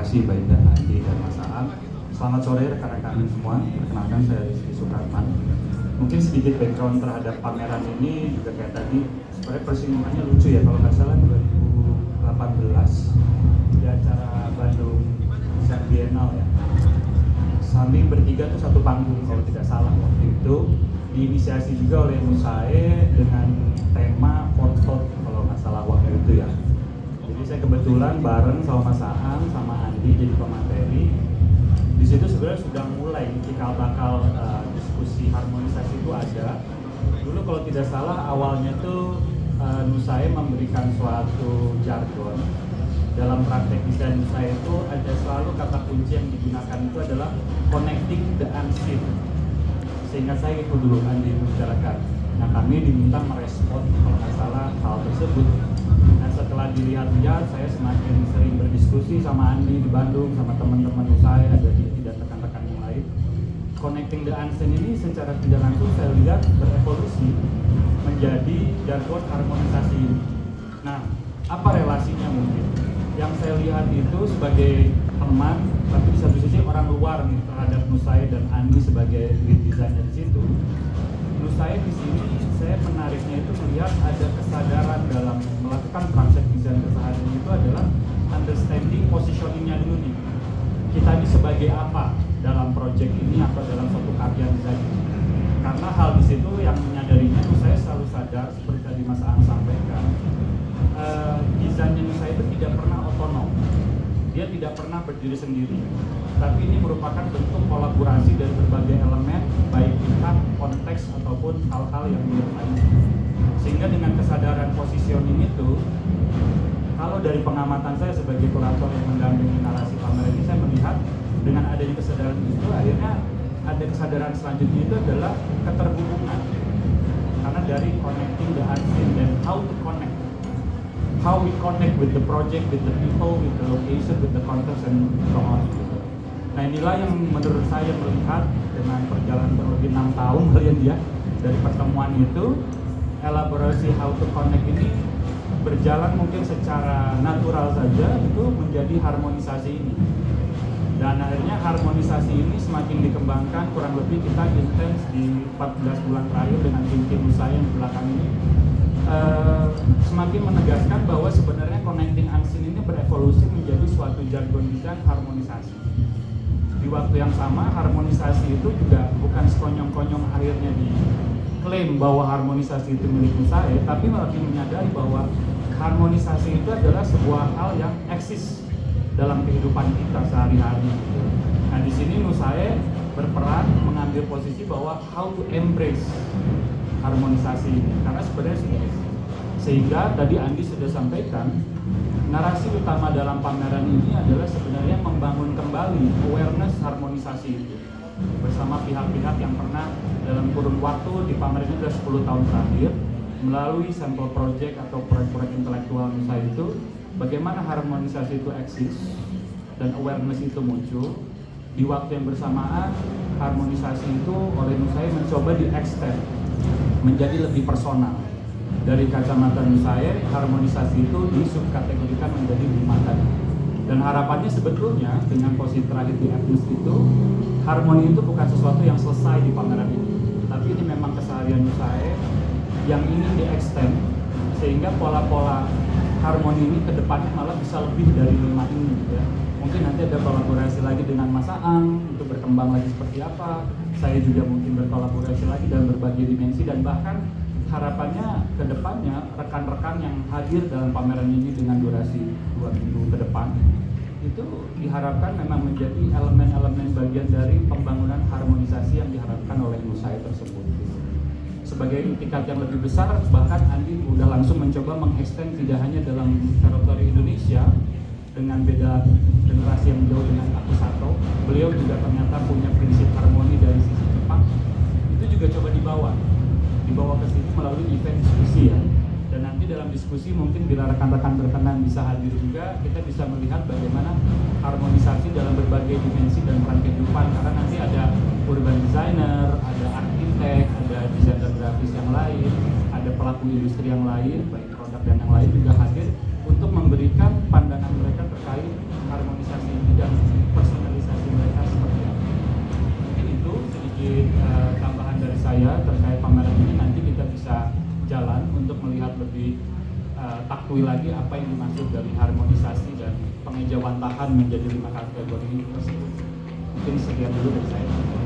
kasih Mbak Indah, Andi, dan Mas Aan. Selamat sore rekan-rekan semua, perkenalkan saya Rizky Supratman. Mungkin sedikit background terhadap pameran ini juga kayak tadi, sebenarnya persinggungannya lucu ya, kalau nggak salah 2018 di acara Bandung Design Biennale ya. Kami bertiga tuh satu panggung kalau tidak salah waktu itu, diinisiasi juga oleh Nusae dengan tema Forthought kalau nggak salah waktu itu ya. Jadi saya kebetulan bareng sama Mas Aan sama Andi jadi pemateri. Di situ sebenarnya sudah mulai cikal bakal diskusi harmonisasi itu ada. Dulu kalau tidak salah awalnya tuh Nusae memberikan suatu jargon. Dalam praktek desain Nusae itu ada selalu kata kunci yang digunakan itu adalah connecting the unseen. Sehingga saya itu dulu Andi membicarakan. Nah kami diminta merespon kalau nggak salah hal tersebut. Nah setelah dilihat-lihat saya semakin sering berdiskusi sama Andi di Bandung, sama teman-teman Nusae, ada di dan rekan-rekan yang lain. Connecting the unseen ini secara tidak langsung saya lihat berevolusi menjadi jargon harmonisasi ini. Nah apa relasinya mungkin? Yang saya lihat itu sebagai teman, tapi di satu sisi orang luar nih terhadap Nusae dan Andi sebagai lead designer di situ. Nusae di sini saya menariknya itu melihat ada kesadaran dalam melakukan praktek desain keseharian itu adalah understanding positioningnya dulu nih. Kita ini sebagai apa dalam project ini atau dalam suatu karya desain. Karena hal di situ yang menyadarinya Nusae selalu sadar seperti tadi Mas Aan sampaikan. Desainnya Nusae itu tidak pernah otonom, dia tidak pernah berdiri sendiri, tapi ini merupakan bentuk kolaborasi dari berbagai elemen, baik pihak, konteks, ataupun hal-hal yang menyertai. Sehingga dengan kesadaran positioning itu, kalau dari pengamatan saya sebagai kurator yang mendampingi narasi pameran ini, saya melihat dengan adanya kesadaran itu, akhirnya ada kesadaran selanjutnya itu adalah keterhubungan. Karena dari connecting the unseen dan how to connect. How we connect with the project, with the people, with the location, with the context, and so on. Nah inilah yang menurut saya melihat dengan perjalanan berlebih 6 tahun kalian ya dari pertemuan itu, elaborasi how to connect ini berjalan mungkin secara natural saja itu menjadi harmonisasi ini. Dan akhirnya harmonisasi ini semakin dikembangkan, kurang lebih kita intens di 14 bulan terakhir dengan tim Nusae yang di belakang ini. Semakin menegaskan bahwa sebenarnya connecting unseen ini berevolusi menjadi suatu jargon desain harmonisasi. Di waktu yang sama, harmonisasi itu juga bukan sekonyong-konyong akhirnya diklaim bahwa harmonisasi itu milik Nusae, tapi lebih menyadari bahwa harmonisasi itu adalah sebuah hal yang eksis dalam kehidupan kita sehari-hari. Nah di sini Nusae berperan mengambil posisi bahwa how to embrace harmonisasi ini, karena sebenarnya sehingga tadi Andi sudah sampaikan narasi utama dalam pameran ini adalah sebenarnya membangun kembali awareness harmonisasi itu bersama pihak-pihak yang pernah dalam kurun waktu di pameran ini sudah 10 tahun terakhir melalui sampel project atau proyek-proyek intelektual Nusae itu bagaimana harmonisasi itu eksis dan awareness itu muncul. Di waktu yang bersamaan harmonisasi itu oleh Nusae mencoba di-extend menjadi lebih personal. Dari kacamata Nusae, harmonisasi itu disubkategorikan menjadi 5 tadi. Dan harapannya sebetulnya dengan posisi terakhir di etnis itu, harmoni itu bukan sesuatu yang selesai di pameran ini, tapi ini memang keseharian Nusae yang ingin di-extend sehingga pola-pola harmoni ini ke depannya malah bisa lebih dari 5 ini ya. Mungkin nanti ada kolaborasi lagi dengan Mas Aan untuk berkembang lagi seperti apa. Saya juga mungkin berkolaborasi lagi dalam berbagai dimensi dan bahkan harapannya ke depannya rekan-rekan yang hadir dalam pameran ini dengan durasi 2 minggu ke depan itu diharapkan memang menjadi elemen-elemen bagian dari pembangunan harmonisasi yang diharapkan oleh Nusae tersebut. Sebagai tingkat yang lebih besar, bahkan Andi udah langsung mencoba mengextend tidak hanya dalam teritori Indonesia dengan beda generasi yang jauh dengan Aku Sato, beliau juga ternyata punya prinsip harmoni dari sisi Jepang. Itu juga coba dibawa ke sini melalui event diskusi ya. Dan nanti dalam diskusi mungkin bila rekan-rekan berkenan bisa hadir juga, kita bisa melihat bagaimana harmonisasi dalam berbagai dimensi dan peran kehidupan. Karena nanti ada urban designer, ada arsitek, ada desainer grafis yang lain, ada pelaku industri yang lain, baik produk dan yang lain juga hadir untuk memberikan pandangan mereka terkait harmonisasi ini. saya terkait pameran ini, nanti kita bisa jalan untuk melihat lebih takwil lagi apa yang dimaksud dari harmonisasi dan pengejawantahan menjadi 5 kategori tersebut. Mungkin sekian dulu dari saya. Terima kasih.